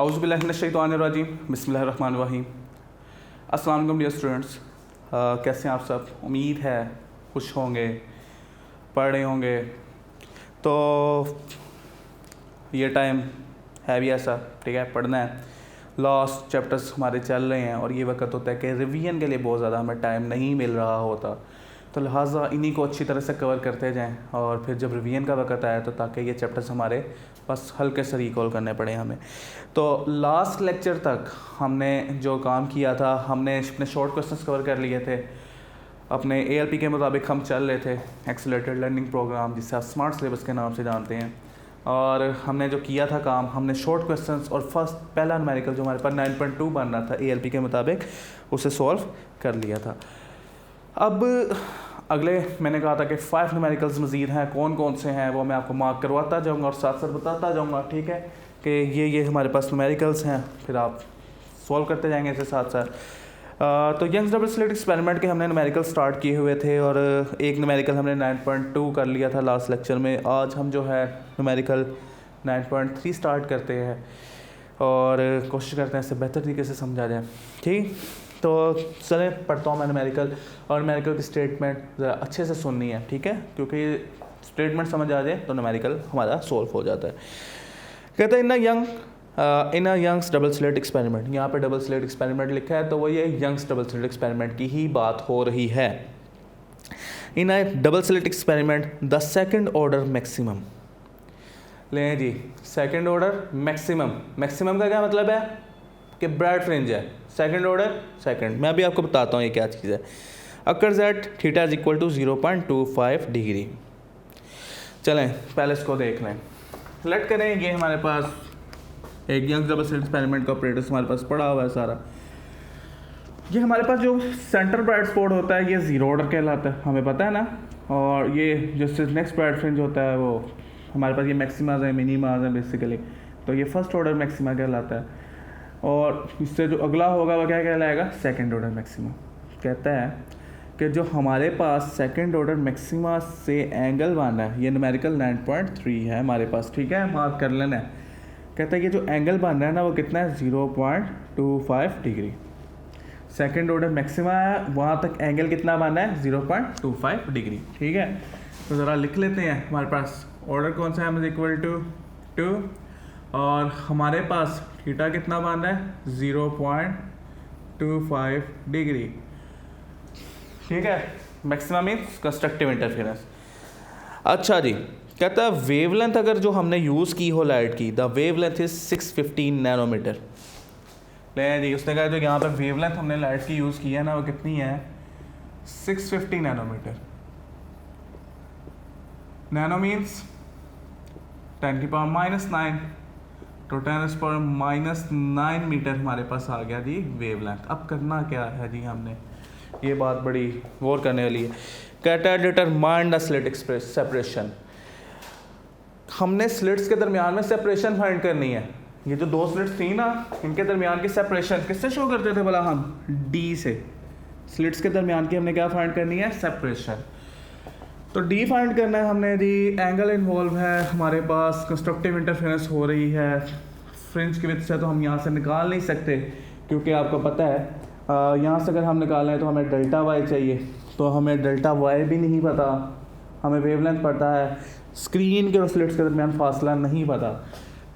औज़ुबिल्लाहि मिनश्शैतानिर्रजीम बिस्मिल्लाहिर्रहमानिर्रहीम। अस्सलाम वालेकुम डियर स्टूडेंट्स, कैसे हैं आप सब। उम्मीद है खुश होंगे, पढ़ रहे होंगे। तो ये टाइम है भी ऐसा, ठीक है, पढ़ना है। लास्ट चैप्टर्स हमारे चल रहे हैं और ये वक्त होता है कि रिवीजन के लिए बहुत ज़्यादा हमें टाइम नहीं मिल रहा होता, तो लिहाजा इन्हीं को अच्छी तरह से कवर करते जाएं और फिर जब रिवीजन का वक्त आया तो ताकि ये चैप्टर्स हमारे बस हल्के से रिकॉल करने पड़े हमें। तो लास्ट लेक्चर तक हमने जो काम किया था, हमने अपने शॉर्ट क्वेश्चंस कवर कर लिए थे। अपने ALP के मुताबिक हम चल रहे थे, एक्सेलरेटेड लर्निंग प्रोग्राम, जिसे आप स्मार्ट सिलेबस के नाम से जानते हैं। और हमने जो किया था काम, हमने शॉर्ट क्वेश्चंस और फर्स्ट पहला न्यूमेरिकल जो हमारे पास 9.2 बन रहा था ALP के मुताबिक, उसे सॉल्व कर लिया था। अब अगले मैंने कहा था कि 5 न्यूमेरिकल्स मज़ीद हैं, कौन कौन से हैं वो मैं आपको मार्क करवाता जाऊंगा और साथ साथ बताता जाऊंगा, ठीक है, कि ये हमारे पास न्यूमेरिकल्स हैं, फिर आप सॉल्व करते जाएंगे इसके साथ साथ। तो यंग्स डबल स्लिट एक्सपेरिमेंट के हमने न्यूमेरिकल स्टार्ट किए हुए थे और एक न्यूमेरिकल हमने 9.2 कर लिया था लास्ट लेक्चर में। आज हम जो है न्यूमेरिकल 9.3 स्टार्ट करते हैं और कोशिश करते हैं इसे बेहतर तरीके से समझा जाए, ठीक। तो चलें पढ़ता हूँ मैं न्यूमेरिकल, और न्यूमेरिकल की स्टेटमेंट ज़रा अच्छे से सुननी है, ठीक है, क्योंकि स्टेटमेंट समझ आ जाए तो न्यूमेरिकल हमारा सॉल्व हो जाता है। कहते हैं इन अ यंग्स डबल स्लिट एक्सपेरिमेंट, यहाँ पे डबल स्लिट एक्सपेरिमेंट लिखा है तो वो ये यंग्स डबल स्लिट एक्सपेरिमेंट की ही बात हो रही है। In a double slit experiment the second order maximum, लें जी, सेकंड ऑर्डर मैक्सिमम, मैक्सिमम का क्या मतलब है कि ब्रॉड फ्रिंज है, सेकंड ऑर्डर सेकंड। मैं अभी आपको बताता हूँ ये क्या चीज़ है। Occurs at theta is equal to 0.25 degree. चलें पहले इसको देख लें, सेलेक्ट करें। ये हमारे पास एक यंग डबल स्लिट एक्सपेरिमेंट का ऑपरेटर्स हमारे पास पड़ा हुआ है सारा। ये हमारे पास जो सेंटर ब्राइट स्पॉट होता है ये ज़ीरो ऑर्डर कहलाता है, हमें पता है ना। और ये जो नेक्स्ट ब्राइट फ्रिंज होता है वो हमारे पास ये मैक्सिमाज है, मिनिमाज है बेसिकली, तो ये फर्स्ट ऑर्डर मैक्सिमा कहलाता है। और इससे जो अगला होगा वह क्या कहलाएगा, सेकंड ऑर्डर मैक्सिमा। कहता है कि जो हमारे पास सेकंड ऑर्डर मैक्सिमा से एंगल बना है, ये न्यूमेरिकल 9.3 है हमारे पास, ठीक है, मार्क कर लेना है। कहता है कि जो एंगल बन रहा है ना वो कितना है, 0.25 डिग्री। सेकंड ऑर्डर मैक्सिमा है, वहाँ तक एंगल कितना बना है, 0.25 डिग्री, ठीक है। तो ज़रा लिख लेते हैं, हमारे पास ऑर्डर कौन सा है, इक्वल टू 2, और हमारे पास थीटा कितना बन रहा है, 0.25 डिग्री, ठीक है। Maximum means constructive interference. अच्छा जी, कहता है वेवलेंथ अगर जो हमने यूज़ की हो लाइट की, द वेवलेंथ इज 615 नैनोमीटर। नहीं जी, उसने कहा जो यहाँ पर वेवलेंथ हमने लाइट की यूज़ की है ना वो कितनी है, 650 नैनोमीटर। नैनो मीन्स 10⁻⁻⁹ तो 10⁻⁻⁹ मीटर हमारे पास आ गया जी वेवलेंथ। अब करना क्या है जी, हमने ये बात बड़ी गौर करने वाली है। कहता है डिटरमाइन द स्लिट सेपरेशन, हमने स्लिट्स के दरमियान में सेपरेशन फाइंड करनी है। ये जो दो स्लिट्स थी ना, इनके दरमियान की सेपरेशन किससे शो करते थे भला, हम D से। स्लिट्स के दरमियान की हमने क्या फाइंड करनी है, सेपरेशन। तो D फाइंड करना है हमने जी। एंगल इन्वॉल्व है हमारे पास, कंस्ट्रक्टिव इंटरफेरेंस हो रही है, फ्रिंज की वजह से तो हम यहाँ से निकाल नहीं सकते, क्योंकि आपको पता है यहाँ से अगर हम निकालें तो हमें डेल्टा वाई चाहिए, तो हमें डेल्टा वाई भी नहीं पता, हमें वेवलेंथ पता है, स्क्रीन के और स्लिट्स के दरमियान फासला नहीं पता।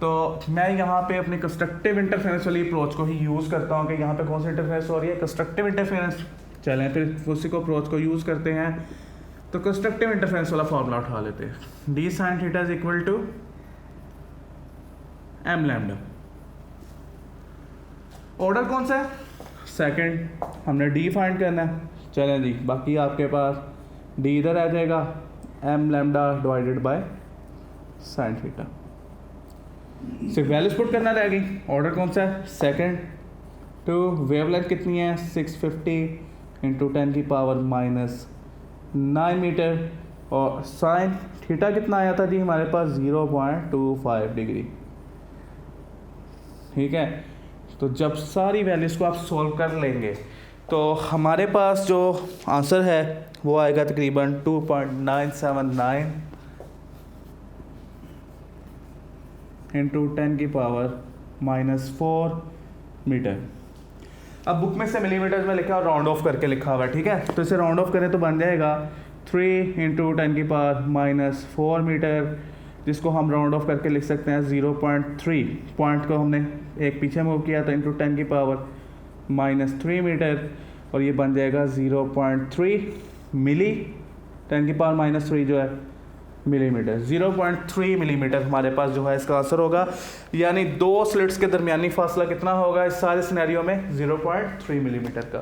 तो मैं यहाँ पे अपनी कंस्ट्रक्टिव इंटरफेरेंस वाली अप्रोच को ही यूज़ करता हूँ कि यहाँ पे कौन सी इंटरफेरेंस हो रही है, कंस्ट्रक्टिव इंटरफेरेंस। चलें फिर उसी को अप्रोच को यूज़ करते हैं। तो कंस्ट्रक्टिव इंटरफेरेंस वाला फॉर्मूला उठा लेते हैं, D sin theta is equal to m lambda. Order कौन सा है, सेकंड, हमने D फाइंड करना है। चलें जी, बाकी आपके पास D इधर आ जाएगा, m lambda divided by sin theta. सिर्फ वैल्यूज पुट करना रह गई। ऑर्डर कौन सा है, सेकंड, टू, वेवलेंथ कितनी है, 650 इंटू 10⁻⁻⁹ मीटर, और साइन थीटा कितना आया था जी हमारे पास, 0.25 डिग्री, ठीक है। तो जब सारी वैल्यूज़ को आप सॉल्व कर लेंगे तो हमारे पास जो आंसर है वो आएगा तकरीबन 2.979 इंटू 10⁻⁻⁷ -4 मीटर। अब बुक में से मिलीमीटर में लिखा और राउंड ऑफ करके लिखा हुआ है, ठीक है। तो इसे राउंड ऑफ करें तो बन जाएगा 3 × 10⁻⁻4 मीटर, जिसको हम राउंड ऑफ करके लिख सकते हैं 0.3। पॉइंट को हमने एक पीछे मूव किया तो इंटू 10⁻³ मीटर, और ये बन जाएगा 0.3 मिली 10⁻³ जो है मिलीमीटर। 0.3 मिलीमीटर हमारे पास जो है इसका आंसर होगा, यानी दो स्लिट्स के दरमियानी फासला कितना होगा इस सारे सिनेरियो में 0.3 मिलीमीटर का।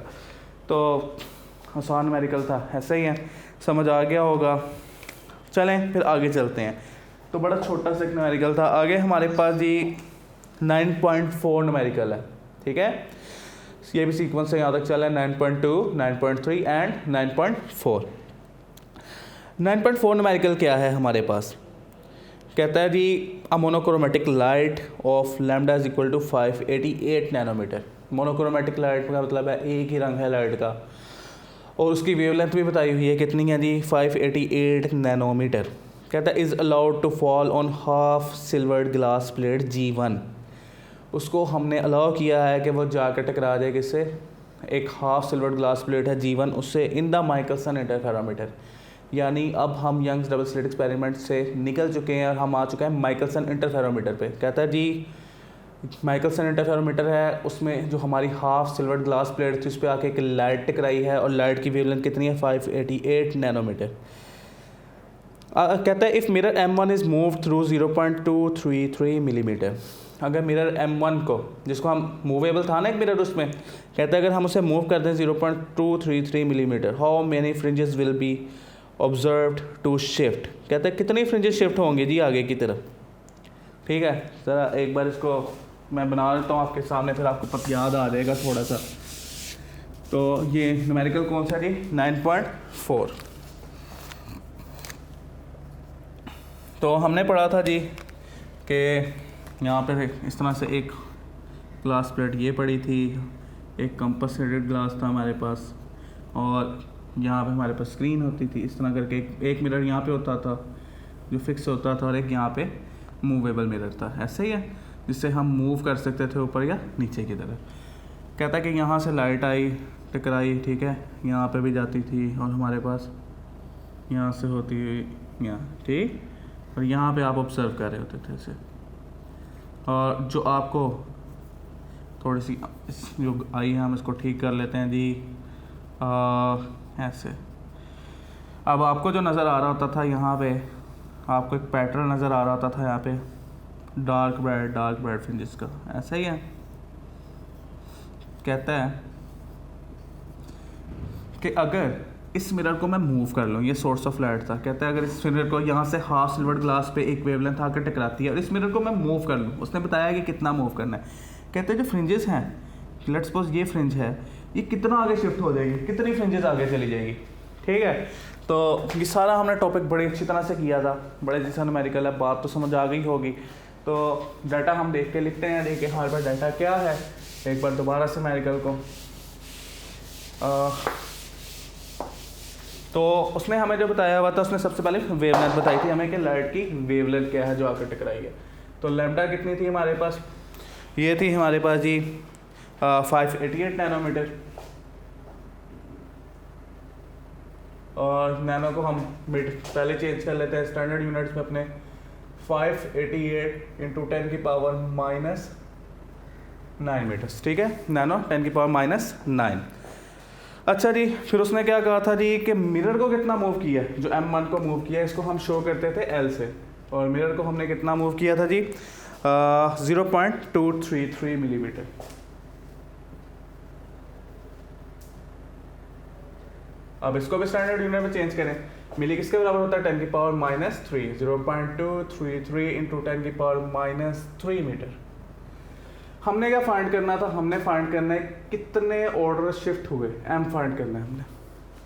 तो आसान न्यूमेरिकल था, ऐसे ही है, समझ आ गया होगा। चलें फिर आगे चलते हैं। तो बड़ा छोटा सा एक न्यूमेरिकल था। आगे हमारे पास जी 9.4 न्यूमेरिकल है, ठीक है। ये भी सीक्वेंस से यहाँ तक चला है 9.2, 9.3 एंड 9.4। 9.4 न्यूमेरिकल क्या है हमारे पास? कहता है जी a monochromatic light of lambda is equal to 588 nanometre. Monochromatic light का मतलब है एक ही रंग है लाइट का, और उसकी वेवलेंथ भी बताई हुई है कितनी है जी 588 नैनोमीटर। कहता है is allowed to fall on half silvered glass plate G1। उसको हमने अलाउ किया है कि वो जाकर टकरा जाए किससे, एक हाफ सिल्वर्ड ग्लास प्लेट है G1 उससे, इन द माइकलसन इंटरफेरोमीटर। यानी अब हम यंग्स डबल स्लिट एक्सपेरिमेंट से निकल चुके हैं और हम आ चुके हैं माइकलसन इंटरफेरोमीटर पे। कहता है जी माइकलसन इंटरफेरोमीटर है, उसमें जो हमारी हाफ सिल्वर्ड ग्लास प्लेट थी उस पर आके एक लाइट टकराई है, और लाइट की वेवलेंथ कितनी है 588 नैनोमीटर। कहता है if mirror M1 is move through 0.233 millimetre. अगर मिरर M1 को, जिसको हम मूवेबल था ना एक मिरर, उसमें कहता है अगर हम उसे मूव कर दें 0.233 millimetre, how many fringes will be observed to shift. कहता है कितनी फ्रिंजेस शिफ्ट होंगे जी आगे की तरफ, ठीक है। ज़रा एक बार इसको मैं बना लेता हूँ आपके सामने, फिर आपको पता याद आ जाएगा थोड़ा सा। तो ये न्यूमेरिकल कौन सा जी 9.4। तो हमने पढ़ा था जी कि यहाँ पे इस तरह से एक ग्लास प्लेट ये पड़ी थी, एक कंपनसेटेड ग्लास था हमारे पास, और यहाँ पे हमारे पास स्क्रीन होती थी इस तरह करके। एक मिरर यहाँ पे होता था जो फिक्स होता था, और एक यहाँ पे मूवेबल मिरर था, ऐसे ही है, जिससे हम मूव कर सकते थे ऊपर या नीचे की तरफ। कहता है कि यहाँ से लाइट आई टकराई, ठीक है, यहाँ पे भी जाती थी, और हमारे पास यहाँ से होती हुई यहाँ, ठीक, और यहाँ पे आप ऑब्जर्व कर रहे होते थे इसे। और जो आपको थोड़ी सी जो आई है हम इसको ठीक कर लेते हैं जी ऐसे। अब आपको जो नज़र आ रहा होता था यहाँ पे, आपको एक पैटर्न नज़र आ रहा होता था यहाँ पे डार्क ब्राइट फ्रिंजेस का, ऐसा ही है। कहता है कि अगर इस मिरर को मैं मूव कर लूँ, ये सोर्स ऑफ लाइट था, कहता है अगर इस मिरर को यहाँ से हाफ सिल्वर्ड ग्लास पे एक वेवलेंथ आकर टकराती है और इस मिरर को मैं मूव कर लूँ, उसने बताया कि कितना मूव करना है। कहते हैं जो फ्रिंजेस हैं, लेट्स सपोज ये फ्रिंज है, ये कितना आगे शिफ्ट हो जाएगी, कितनी फ्रिंजेस आगे चली जाएगी, ठीक है। तो ये सारा हमने टॉपिक बड़ी अच्छी तरह से किया था, बड़े जैसा न्यूमेरिकल है, बात तो समझ आ गई होगी। तो डाटा हम देख के लिखते हैं, देखिए हर बार डाटा क्या है, एक बार दोबारा से न्यूमेरिकल को। तो उसने हमें जो बताया हुआ था, उसने सबसे पहले वेवलेंथ बताई थी हमें कि लाइट की वेवलेंथ क्या है जो आकर टकराई है। तो लैम्डा कितनी थी हमारे पास, ये थी हमारे पास जी 588 नैनोमीटर, और नैनो को हम पहले चेंज कर लेते हैं स्टैंडर्ड यूनिट्स में अपने। 588 इंटू 10⁻⁹ मीटर्स, ठीक है, नैनो 10⁻⁹। अच्छा जी, फिर उसने क्या कहा था जी कि मिरर को कितना मूव किया, जो M1 को मूव किया, इसको हम शो करते थे L से, और मिरर को हमने कितना मूव किया था जी 0.233 मिलीमीटर। अब इसको भी स्टैंडर्ड यूनिट में चेंज करें, मिली किसके बराबर होता है 10⁻⁻3, 0.233 इंटू 10⁻⁻3 मीटर। हमने क्या फाइंड करना था, हमने फाइंड करना है कितने ऑर्डर शिफ्ट हुए, M फाइंड करना है हमने,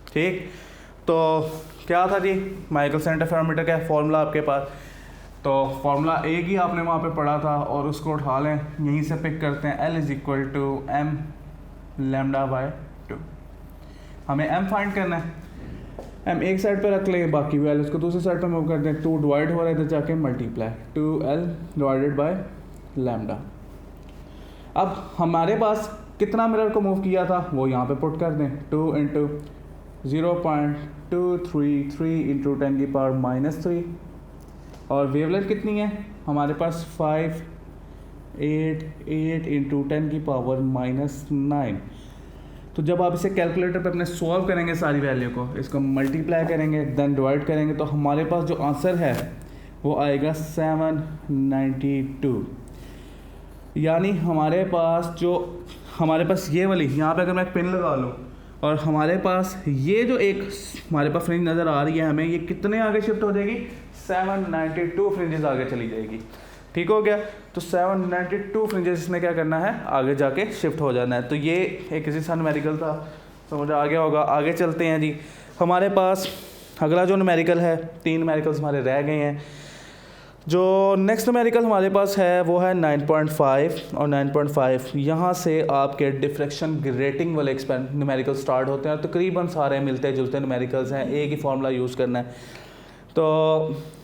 ठीक। तो क्या था जी माइकलसन इंटरफेरोमीटर का फॉर्मूला आपके पास, तो फॉर्मूला एक ही आपने वहाँ पे पढ़ा था, और उसको उठा लें, यहीं से पिक करते हैं, L = M λ/2। हमें M फाइंड करना है, M एक साइड पे रख लेंगे, बाकी वैल्यू उसको दूसरी साइड पे मूव कर दें, 2 डिवाइड हो रहा है इधर जाके मल्टीप्लाई 2L / λ। अब हमारे पास कितना मिरर को मूव किया था वो यहाँ पे पुट कर दें, 2 इंटू 0.233 इंटू 10⁻³ और वेवलेंथ कितनी है हमारे पास 588 इंटू 10⁻⁹। तो जब आप इसे कैलकुलेटर पे अपने सॉल्व करेंगे सारी वैल्यू को, इसको मल्टीप्लाई करेंगे देन डिवाइड करेंगे, तो हमारे पास जो आंसर है वो आएगा 792। यानी हमारे पास ये वाली यहाँ पे अगर मैं एक पिन लगा लूँ और हमारे पास ये जो एक हमारे पास फ्रिंज नज़र आ रही है हमें, ये कितने आगे शिफ्ट हो जाएगी, 792 फ्रिंजेस आगे चली जाएगी। ठीक हो गया। तो 792 फ्रिंजेस इसने क्या करना है, आगे जाके शिफ्ट हो जाना है। तो ये एक इसी सा न्यूमेरिकल था, समझ आ गया होगा। आगे चलते हैं जी। हमारे पास अगला जो न्यूमेरिकल है, 3 न्यूमेरिकल्स हमारे रह गए हैं। जो नेक्स्ट न्यूमेरिकल हमारे पास है वो है 9.5 और 9.5 यहाँ से आपके डिफ्रैक्शन ग्रेटिंग वाले न्यूमेरिकल स्टार्ट होते हैं। तकरीबन सारे मिलते जुलते न्यूमेरिकल्स हैं, एक ही फार्मूला यूज़ करना है। तो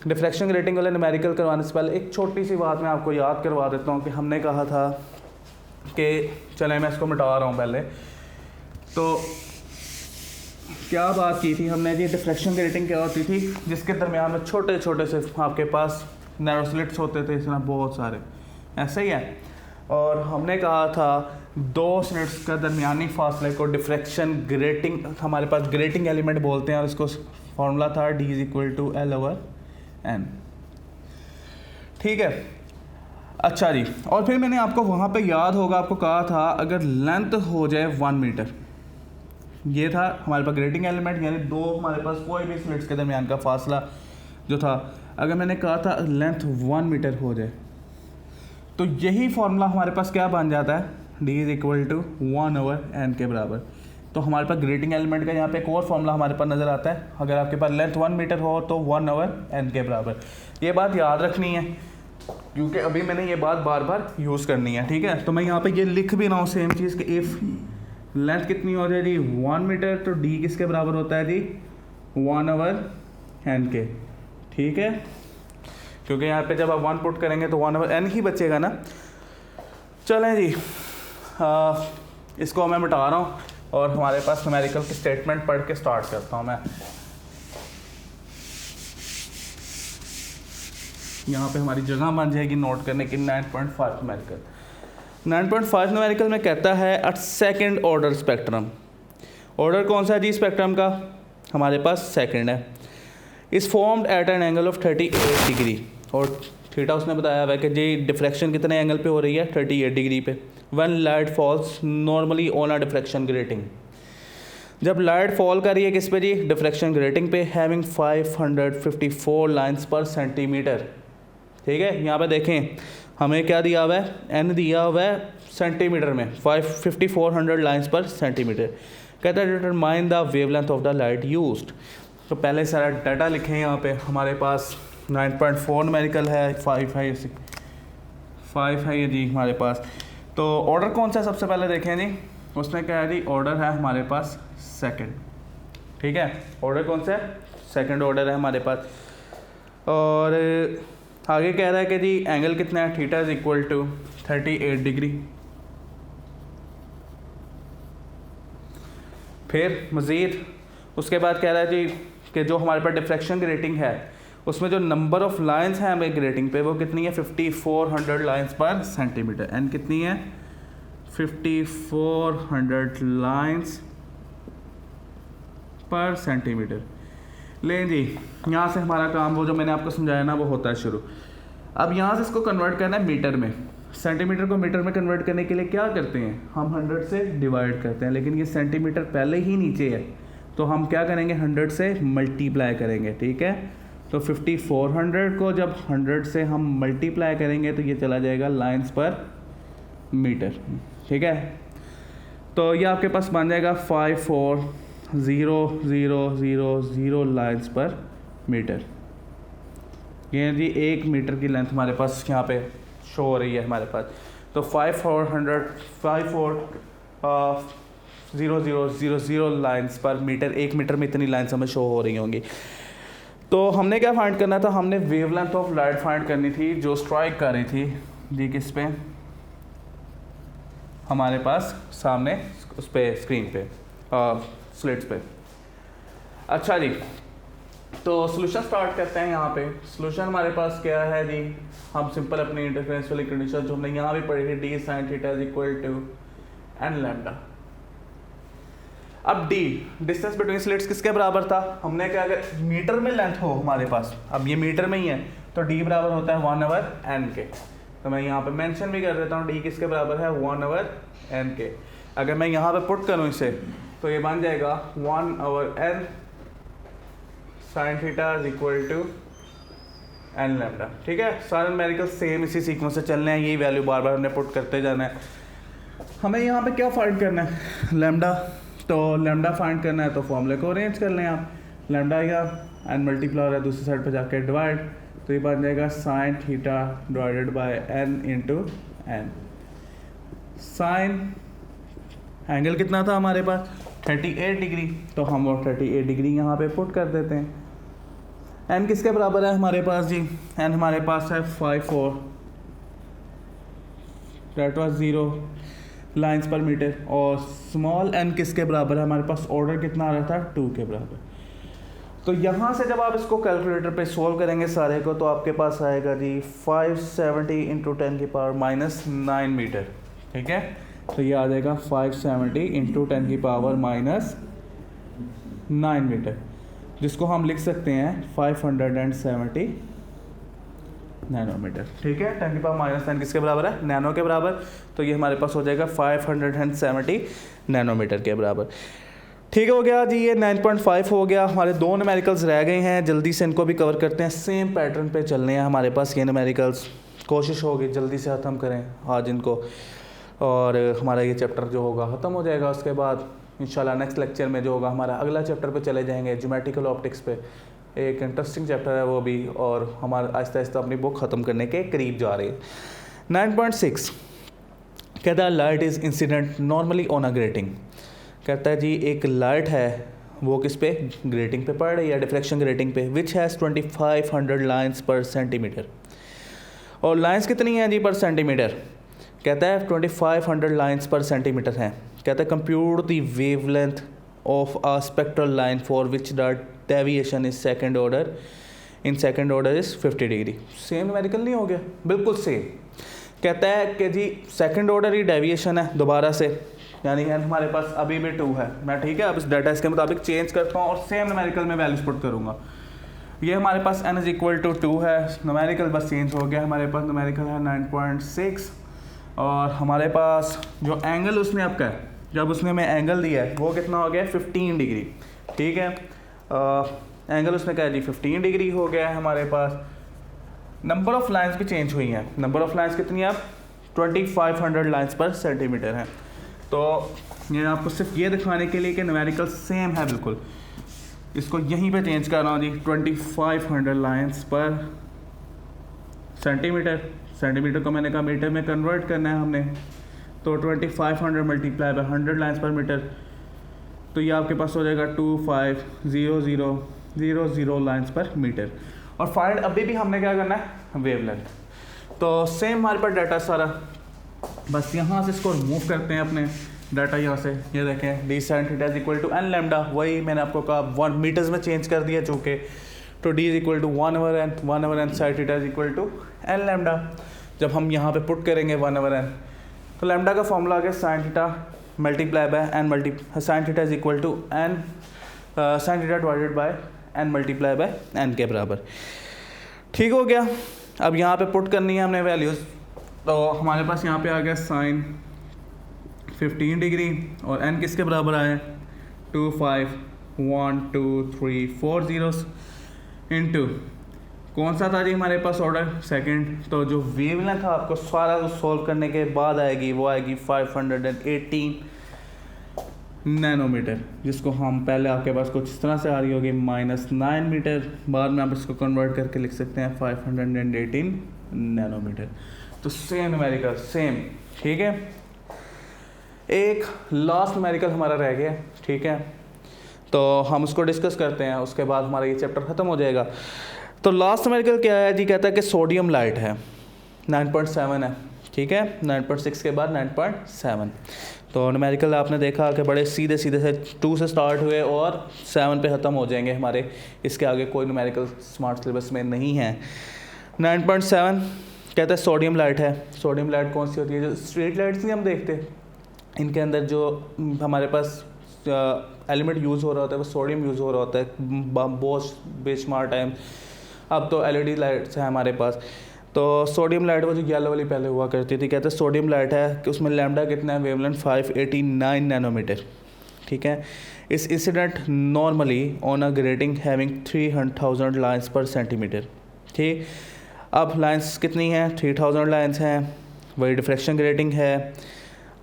डिफ्रैक्शन ग्रेटिंग वाले न्यूमेरिकल करवाने से पहले एक छोटी सी बात मैं आपको याद करवा देता हूँ कि हमने कहा था कि चलें मैं इसको मिटा रहा हूँ पहले। तो क्या बात की थी हमने जी, डिफ्रैक्शन ग्रेटिंग क्या होती थी, जिसके दरमियान में छोटे छोटे से आपके पास नैरो स्लिट्स होते थे, इसमें बहुत सारे ऐसे ही है। और हमने कहा था 2 स्लिट्स का दरमियानी फासले को डिफ्रैक्शन ग्रेटिंग, हमारे पास ग्रेटिंग एलिमेंट बोलते हैं, और इसको फॉर्मूला था D=L/N। ठीक है, अच्छा जी। और फिर मैंने आपको वहाँ पे याद होगा आपको कहा था अगर लेंथ हो जाए 1 मीटर, ये था हमारे पास ग्रेटिंग एलिमेंट, यानी 2 हमारे पास कोई भी स्लिट्स के दरमियान का फासला जो था, अगर मैंने कहा था लेंथ 1 मीटर हो जाए, तो यही फार्मूला हमारे पास क्या बन जाता है, D=1/n के बराबर। तो हमारे पास ग्रेटिंग एलिमेंट का यहाँ पे एक और फार्मूला हमारे पास नज़र आता है, अगर आपके पास लेंथ 1 मीटर हो तो 1/n के बराबर। ये बात याद रखनी है क्योंकि अभी मैंने ये बात बार बार यूज़ करनी है। ठीक है, तो मैं यहाँ पे ये लिख भी रहा हूँ सेम चीज़ कि इफ़ लेंथ कितनी हो जाए जी 1 मीटर, तो D किसके बराबर होता है जी 1/n के। ठीक है, क्योंकि यहाँ पे जब आप 1 पुट करेंगे तो 1/n ही बचेगा ना। चलें जी, इसको मैं मिटा रहा हूँ और हमारे पास न्यूमेरिकल की स्टेटमेंट पढ़ के स्टार्ट करता हूँ मैं। यहाँ पे हमारी जगह बन जाएगी नोट करने की 9.5 न्यूमेरिकल। 9.5 न्यूमेरिकल में कहता है a second order spectrum. Order कौन सा है जी स्पेक्ट्रम का, हमारे पास सेकंड है। इस formed at an angle of 38 degree, और थीटा उसने बताया हुआ है कि जी डिफ्रैक्शन कितने एंगल पे हो रही है, 38 डिग्री पे। When light falls normally on a diffraction grating, जब लाइट फॉल कर रही है किस पे जी, डिफ्रैक्शन ग्रेटिंग पे, हैविंग 554 लाइन्स पर सेंटीमीटर। ठीक है, यहाँ पे देखें हमें क्या दिया हुआ है, एन दिया हुआ है सेंटीमीटर में, 5400 लाइन्स पर सेंटीमीटर। कहता है determine the wavelength of the light used. तो पहले सारा डाटा लिखें यहाँ पे, हमारे पास 9.4 न्यूमेरिकल है, 5 है ये जी हमारे पास। तो ऑर्डर कौन सा है सबसे पहले देखें जी, उसने कहा जी ऑर्डर है हमारे पास सेकंड। ठीक है, ऑर्डर कौन सा है, सेकंड ऑर्डर है हमारे पास। और आगे कह रहा है कि जी एंगल कितना है, theta is equal to 38 degree. फिर मज़ीद उसके बाद कह रहा है जी कि जो हमारे पास डिफ्रैक्शन ग्रेटिंग है उसमें जो नंबर ऑफ लाइंस हैं हमें ग्रेटिंग पे वो कितनी है, 5400 लाइंस पर सेंटीमीटर। एन कितनी है, 5400 लाइंस पर सेंटीमीटर। लें जी, यहाँ से हमारा काम वो जो मैंने आपको समझाया ना वो होता है शुरू। अब यहाँ से इसको कन्वर्ट करना है मीटर में। सेंटीमीटर को मीटर में कन्वर्ट करने के लिए क्या करते हैं, हम 100 से डिवाइड करते हैं, लेकिन ये सेंटीमीटर पहले ही नीचे है तो हम क्या करेंगे, 100 से मल्टीप्लाई करेंगे। ठीक है, तो 5400 को जब 100 से हम मल्टीप्लाई करेंगे तो ये चला जाएगा लाइंस पर मीटर। ठीक है, तो ये आपके पास बन जाएगा 54000 लाइंस पर मीटर। ये जी 1 मीटर की लेंथ हमारे पास यहाँ पे शो हो रही है हमारे पास। तो 54000 लाइंस पर मीटर, 1 मीटर में इतनी लाइंस हमें शो हो रही होंगी। तो हमने क्या फाइंड करना था, हमने वेवलेंथ ऑफ लाइट फाइंड करनी थी जो स्ट्राइक कर रही थी जी किस पे, हमारे पास सामने उस पर स्क्रीन पे स्लिट्स पे। अच्छा जी, तो सोल्यूशन स्टार्ट करते हैं। यहाँ पे सोल्यूशन हमारे पास क्या है जी, हम सिंपल अपनी इंटरफेरेंस वाली कंडीशन जो हमने यहाँ भी पढ़ी थी, D sine theta is equal to N lambda. अब डी डिस्टेंस बिटवीन स्लिट्स किसके बराबर था, हमने क्या, अगर मीटर में लेंथ हो हमारे पास, अब ये मीटर में ही है तो डी बराबर होता है 1/n के। तो मैं यहाँ पे मेंशन भी कर देता हूँ, डी किसके बराबर है 1/n के। अगर मैं यहाँ पे पुट करूँ इसे तो ये बन जाएगा 1/n sine theta is equal to N lambda. ठीक है, सारे न्यूमेरिकल सेम इसी सीक्वेंस से चलने हैं, यही वैल्यू बार बार हमने पुट करते जाना है। हमें यहाँ पे क्या फाइंड करना है, लैम्डा। तो लैम्डा फाइंड करना है तो फॉर्मूले को अरेंज कर लें आप। लैम्डा या एन मल्टीप्लाई हो रहा है दूसरी साइड पे जाके डिवाइड, तो ये बन जाएगा sine theta divided by N into N. Sine angle कितना था हमारे पास 38 डिग्री, तो हम वो 38 डिग्री यहाँ पे पुट कर देते हैं। एन किसके बराबर है हमारे पास जी, एन हमारे पास है 54, दैट वाज 0 लाइंस पर मीटर। और स्मॉल एन किसके बराबर है हमारे पास, ऑर्डर कितना आ रहा था 2 के बराबर। तो यहाँ से जब आप इसको कैलकुलेटर पे सोल्व करेंगे सारे को, तो आपके पास आएगा जी 570 इंटू 10 की पावर माइनस 9 मीटर। ठीक है, तो ये आ जाएगा 570 इंटू 10 की पावर माइनस 9 मीटर, जिसको हम लिख सकते हैं 570 नैनोमीटर। ठीक है, 10 की पावर माइनस 9 किसके बराबर है, नैनो के बराबर। तो ये हमारे पास हो जाएगा 570 नैनोमीटर के बराबर। ठीक हो गया जी, ये 9.5 हो गया। हमारे 2 न्यूमेरिकल्स रह गए हैं, जल्दी से इनको भी कवर करते हैं। सेम पैटर्न पे चलने हैं हमारे पास ये न्यूमेरिकल्स, कोशिश होगी जल्दी से ख़त्म करें आज इनको, और हमारा ये चैप्टर जो होगा ख़त्म हो जाएगा। उसके बाद इंशाल्लाह नेक्स्ट लेक्चर में जो होगा हमारा अगला चैप्टर पे चले जाएंगे, ज्योमेट्रिकल ऑप्टिक्स पे। एक इंटरेस्टिंग चैप्टर है वो भी, और हमारा आहिस्ता आहिस्ता अपनी बुक ख़त्म करने के करीब जा रही है। 9.6 कहता है light is incident normally on a grating. कहता है जी एक लाइट है वो किस पे, ग्रेटिंग पे पड़ रही है, डिफ्रैक्शन ग्रेटिंग पे, विच हैज़ 2500 लाइन्स पर सेंटीमीटर। और लाइन्स कितनी हैं जी पर सेंटीमीटर, कहता है 2500 लाइन्स पर सेंटीमीटर हैं। कहता है compute the wavelength of a spectral line for which the deviation is second order, in second order is 50 degree. Same numerical नहीं हो गया, बिल्कुल सेम। कहता है कि जी सेकंड ऑर्डर ही डेविएशन है दोबारा से, यानी एन हमारे पास अभी भी 2 है। मैं ठीक है अब इस डाटा इसके मुताबिक चेंज करता हूँ और सेम न्यूमेरिकल में वैल्यूज पुट करूँगा। ये हमारे पास n इज इक्वल टू 2 है, न्यूमेरिकल बस चेंज हो गया। हमारे पास न्यूमेरिकल है 9.6, और हमारे पास जो एंगल उसने आपका है, जब उसने हमें एंगल दिया है वो कितना हो गया 15 डिग्री। ठीक है, एंगल उसने कहा जी 15 डिग्री हो गया है हमारे पास। नंबर ऑफ़ लाइंस भी चेंज हुई हैं। नंबर ऑफ़ लाइंस कितनी है, 2500 लाइंस पर सेंटीमीटर हैं। तो ये आपको सिर्फ ये दिखाने के लिए कि न्यूमेरिकल सेम है बिल्कुल, इसको यहीं पे चेंज कर रहा हूँ जी, 2500 लाइंस पर सेंटीमीटर। सेंटीमीटर को मैंने कहा मीटर में कन्वर्ट करना है हमने, तो 2500 मल्टीप्लाई बाय 100 लाइंस पर मीटर, तो ये आपके पास हो जाएगा 250000 लाइंस पर मीटर। और फाइंड अभी भी हमने क्या करना है, वेवलेंथ। तो सेम हमारे पास डाटा सारा, बस यहाँ से इसको रिमूव करते हैं अपने डाटा यहाँ से। ये देखें D sine theta is equal to N lambda, वही मैंने आपको कहा 1 मीटर्स में चेंज कर दिया चूँकि, तो D is equal to 1/n sine theta is equal to N lambda. जब हम यहाँ पे पुट करेंगे 1/n, तो लैम्डा का फॉर्मूला आ गया sine theta multiply by N sine theta is equal to N sine theta divided by N multiply by N के बराबर। ठीक हो गया, अब यहाँ पे पुट करनी है हमने वैल्यूज़। तो हमारे पास यहाँ पे आ गया साइन 15 डिग्री, और एन किसके बराबर आए 2 5 1 2 3 4 zeros इंटू कौन सा था जी हमारे पास ऑर्डर सेकंड। तो जो वेवलेंथ था आपको सारा सॉल्व करने के बाद आएगी, वो आएगी 518 नैनोमीटर, जिसको हम पहले आपके पास कुछ इस तरह से आ रही होगी -9 मीटर, बाद में आप इसको कन्वर्ट करके लिख सकते हैं 518 नैनोमीटर। तो सेम न्यूमेरिकल सेम। ठीक है, एक लास्ट न्यूमेरिकल हमारा रह गया। ठीक है, तो हम उसको डिस्कस करते हैं, उसके बाद हमारा ये चैप्टर ख़त्म हो जाएगा। तो लास्ट न्यूमेरिकल क्या है जी, कहता है कि सोडियम लाइट है 9.7 है। ठीक है, 9.6 के बाद 9.7। तो न्यूमेरिकल आपने देखा कि बड़े सीधे सीधे से 2 से स्टार्ट हुए और 7 पे ख़त्म हो जाएंगे हमारे, इसके आगे कोई न्यूमेरिकल स्मार्ट सिलेबस में नहीं है। 9.7 कहता है सोडियम लाइट है। सोडियम लाइट कौन सी होती है? जो स्ट्रीट लाइट्स नहीं हम देखते, इनके अंदर जो हमारे पास एलिमेंट यूज़ हो रहा होता है वो सोडियम यूज़ हो रहा होता है बोश बेशुमार टाइम। अब तो LED लाइट्स हैं हमारे पास। तो सोडियम लाइट वो जो येलो वाली पहले हुआ करती थी, कहते हैं सोडियम लाइट है कि उसमें लैम्डा कितना है, वेवलेंथ 589 नैनोमीटर। ठीक है, इस incident normally on a grating having 300,000 lines पर सेंटीमीटर। ठीक, अब लाइन्स कितनी हैं? 3000 लाइन्स हैं, वही डिफ्रैक्शन ग्रेटिंग है।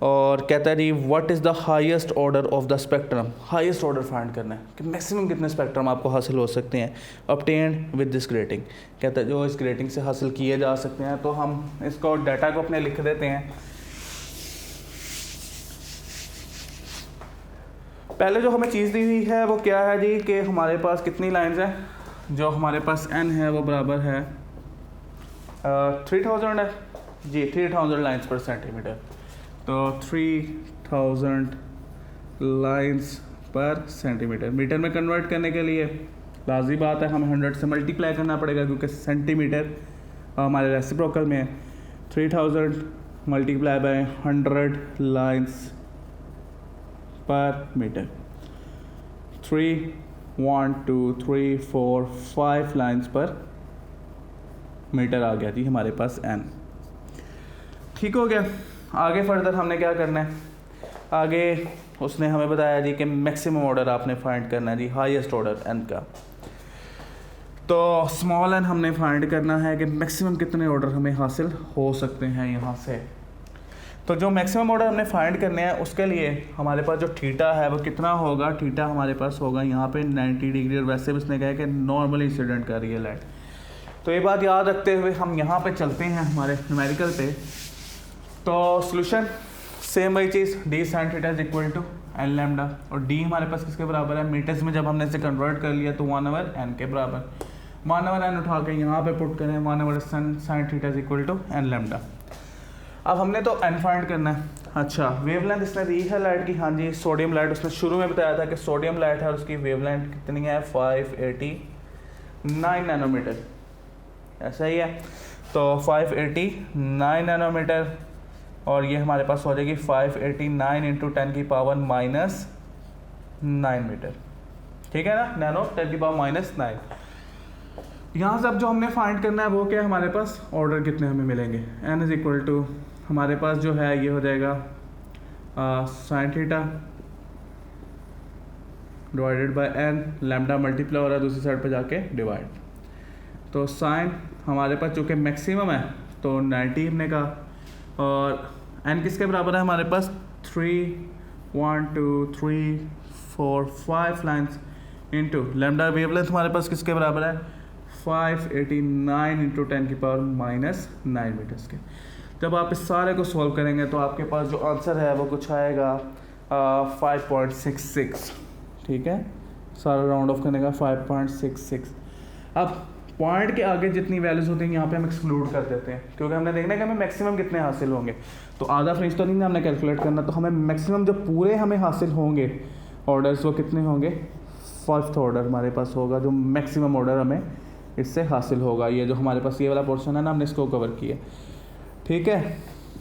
और कहता है जी what is the highest order of the spectrum. Highest order find करना है कि मैक्सिमम कितने स्पेक्ट्रम आपको हासिल हो सकते हैं ऑब्टेन्ड विद दिस ग्रेटिंग। कहता है जो इस ग्रेटिंग से हासिल किए जा सकते हैं। तो हम इसको डाटा को अपने लिख देते हैं। पहले जो हमें चीज़ दी हुई है वो क्या है जी कि हमारे पास कितनी लाइन्स हैं। जो हमारे पास n है वो बराबर है 3000 है जी, 3000 लाइन्स पर सेंटीमीटर। तो 3000 लाइन्स पर सेंटीमीटर मीटर में कन्वर्ट करने के लिए लाजी बात है हमें 100 से मल्टीप्लाई करना पड़ेगा, क्योंकि सेंटीमीटर हमारे रेसिप्रोकल में 3000 मल्टीप्लाई बाय 100 लाइन्स पर मीटर। 3 1 2 3 4 5 लाइन्स पर मीटर आ गया जी हमारे पास n। ठीक हो गया। आगे फर्दर हमने क्या करना है? आगे उसने हमें बताया जी कि मैक्सिमम ऑर्डर आपने फाइंड करना है जी, हाईएस्ट ऑर्डर n का। तो स्मॉल n हमने फाइंड करना है कि मैक्सिमम कितने ऑर्डर हमें हासिल हो सकते हैं यहाँ से। तो जो मैक्सिमम ऑर्डर हमने फाइंड करने हैं उसके लिए हमारे पास जो थीटा है वो कितना होगा? थीटा हमारे पास होगा यहाँ पे 90 डिग्री, और वैसे भी उसने कहा कि नॉर्मल इंसिडेंट कर रही है लाइट। तो ये बात याद रखते हुए हम यहाँ पे चलते हैं हमारे न्यूमेरिकल पे। तो सोल्यूशन सेम वही चीज़, d sin theta is equal to n lambda, और d हमारे पास किसके बराबर है? मीटर्स में जब हमने इसे कन्वर्ट कर लिया तो 1/n के बराबर। 1/n उठा के यहाँ पे पुट करें, 1/sin theta is equal to n lambda. अब हमने तो n फाइंड करना है। अच्छा, वेवलेंथ इसने दी है लाइट की, हाँ जी सोडियम लाइट। उसने शुरू में बताया था कि सोडियम लाइट है और उसकी वेवलेंथ कितनी है? 589 नैनोमीटर, ऐसा ही है। तो 589 नैनोमीटर, और ये हमारे पास हो जाएगी 589 इंटू 10 की पावर माइनस 9 मीटर। ठीक है ना, नैनो 10 की पावर माइनस 9। यहाँ से अब जो हमने फाइंड करना है वो क्या है? हमारे पास ऑर्डर कितने हमें मिलेंगे? n इज इक्वल टू हमारे पास जो है ये हो जाएगा sin theta divided bye n, lambda multiply हो रहा है दूसरी साइड पे जाके डिवाइड। तो साइन हमारे पास चूँकि मैक्सिमम है तो 90 हमने कहा, और n किसके बराबर है हमारे पास? 3 1 2 3 4 5 लाइन्स इंटू लैम्डा वेवलेंथ हमारे पास किसके बराबर है? 589 इंटू 10 की पावर माइनस 9 मीटर्स के। जब आप इस सारे को सॉल्व करेंगे तो आपके पास जो आंसर है वो कुछ आएगा 5.66। ठीक है, सारा राउंड ऑफ करने का 5.66। अब पॉइंट के आगे जितनी वैल्यूज होती हैं यहाँ पे हम एक्सक्लूड कर देते हैं, क्योंकि हमने देखना है कि हमें मैक्सिमम कितने हासिल होंगे। तो आधा फ्रिंज तो नहीं हमने कैलकुलेट करना, तो हमें मैक्सिमम जो पूरे हमें हासिल होंगे ऑर्डर्स वो कितने होंगे? 5th ऑर्डर हमारे पास होगा, जो मैक्सिमम ऑर्डर हमें इससे हासिल होगा। ये जो हमारे पास ये वाला पोर्शन है ना, हमने इसको कवर किया। ठीक है,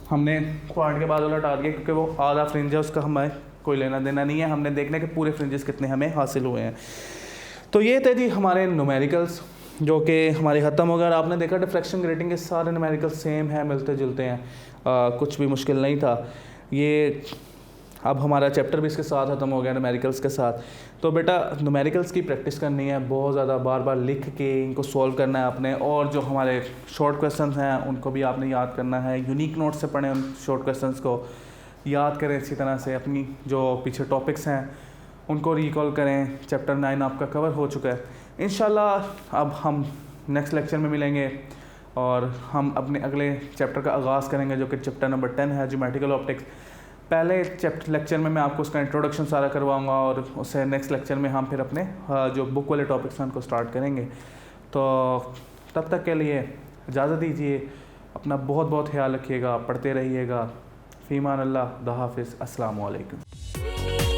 हमने पॉइंट के बाद वाला हटा दिया क्योंकि वो आधा फ्रिंज है, उसका हमें कोई लेना देना नहीं है। हमने देखना है कि पूरे फ्रिंजेस कितने हमें हासिल हुए हैं। तो ये थे जी हमारे न्यूमेरिकल्स जो कि हमारे ख़त्म हो गए। और आपने देखा डिफ्रैक्शन ग्रेटिंग के सारे न्यूमेरिकल सेम हैं, मिलते जुलते हैं, कुछ भी मुश्किल नहीं था ये। अब हमारा चैप्टर भी इसके साथ ख़त्म हो गया न्यूमेरिकल्स के साथ। तो बेटा न्यूमेरिकल्स की प्रैक्टिस करनी है बहुत ज़्यादा, बार बार लिख के इनको सॉल्व करना है आपने। और जो हमारे शॉर्ट क्वेश्चंस हैं उनको भी आपने याद करना है। यूनिक नोट से पढ़ें उन शॉर्ट क्वेश्चंस को, याद करें इसी तरह से। अपनी जो पीछे टॉपिक्स हैं उनको रिकॉल करें। चैप्टर 9 आपका कवर हो चुका है इंशाल्लाह। अब हम नेक्स्ट लेक्चर में मिलेंगे और हम अपने अगले चैप्टर का आगाज़ करेंगे जो कि चैप्टर नंबर 10 है, ज्योमेट्रिकल ऑप्टिक्स। पहले लेक्चर में मैं आपको उसका इंट्रोडक्शन सारा करवाऊंगा और उससे नेक्स्ट लेक्चर में हम फिर अपने जो बुक वाले टॉपिक्स हैं उनको स्टार्ट करेंगे। तो तब तक के लिए इजाज़त दीजिए। अपना बहुत बहुत ख्याल रखिएगा, पढ़ते रहिएगा। फ़ीमान अल्लाह, द हाफ़िज़, अस्सलामु अलैकुम।